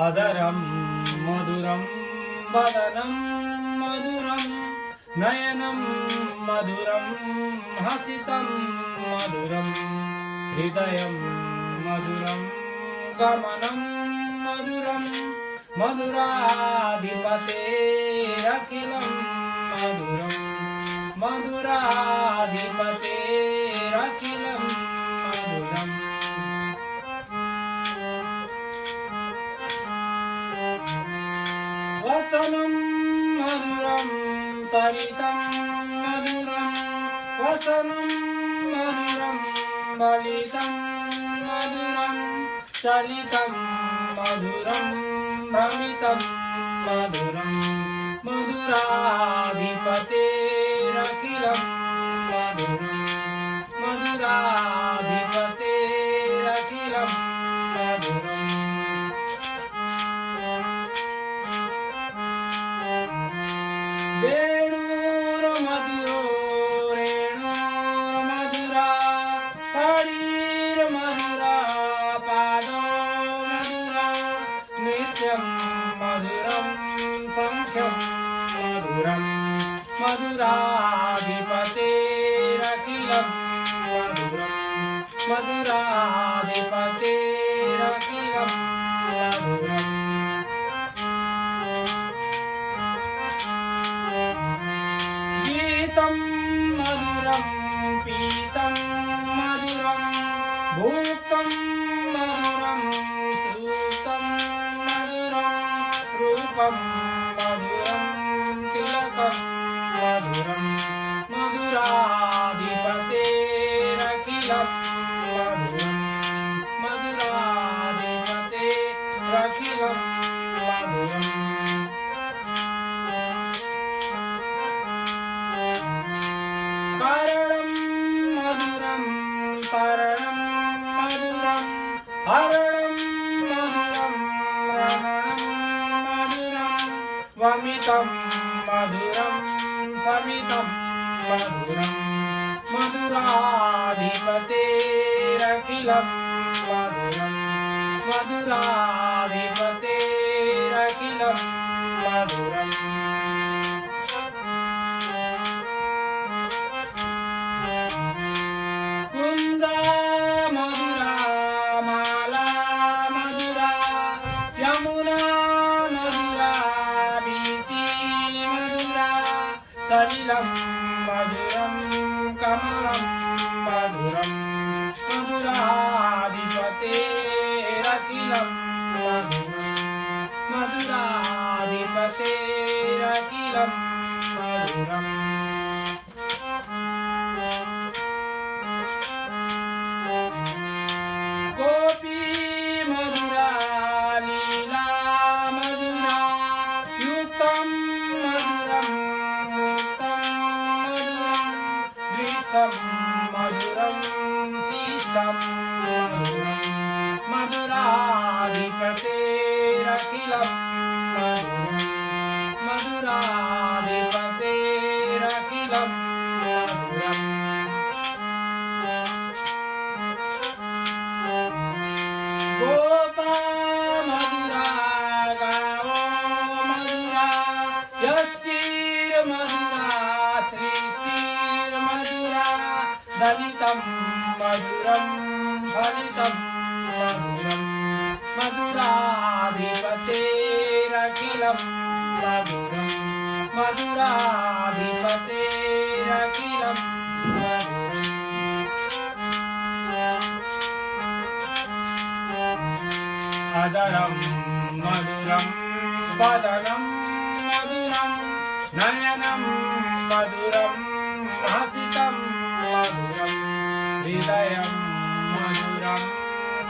अधरं मधुरं वदनं मधुरं नयनं मधुरं हसितं मधुरं हृदयं मधुरं गमनं मधुरं मधुराधिपतेरखिलं मधुरं मधुराधिपतेरखिलं मधुरम् वचनं मधुरं चरितं मधुरं वचनं मधुरं बलितं मधुरं चलितं मधुरं भ्रमितं मधुरं मधुराधिपतेरखिलं मधुरं मधुराधिपतेरखिलं मधुरम् वेणुर्मधुरो रेणुर्मधुरा हरिर्मधुरा पादो मधुरा नित्यं मधुरं सख्यं मधुरं मधुराधिपतेरखिलं मधुरं मधुराधिपतेरखिलं मधुरम् गीतं मधुरं पीतं मधुरं भुक्तं मधुरं श्रुतं मधुरं रूपं मधुरं तिलकं मधुरं मधुराधिपतेरखिलं मधुरं मधुराधिपतेरखिलं मधुरम् कारणं मधुरं कारणं मधुरं हरणं मधुरं रमणं मधुरं वमितं मधुरं समितं मधुरं मधुराधिपतेरखिलं मधुरं मधुराधिपतेरखिलं मधुरम् कुन्दा मधुरा माला मधुरा यमुना मधुरा वीथी मधुरा सलिलं मधुरं कमलं मधुरं मधुराधिपतेरखिलं मधुरं मधुराधिपतेरखिलं मधुरम् गोपी मधुरा लीला मधुरा युक्तं मधुरं मुक्तं मधुरं दृष्टं मधुरं शीतं मधुरं मधुराधिपतेरखिलं मधुरं मधुराधिपतेरखिलं मधुरम् गोपा मधुरा गावो मधुरा यष्टिर्मधुरा सृष्टिर्मधुरा दलितं मधुरं फलितं मधुरं मधुराधिपतेरखिलं मधुरं मधुराधिपतेरखिलं मधुरम् अधरं मधुरं वदनं मधुरं नयनं मधुरं हसितं मधुरं हृदयं मधुरं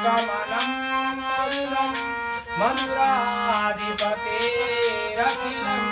गमनं मधुरं मधुराधिपतेरखिलं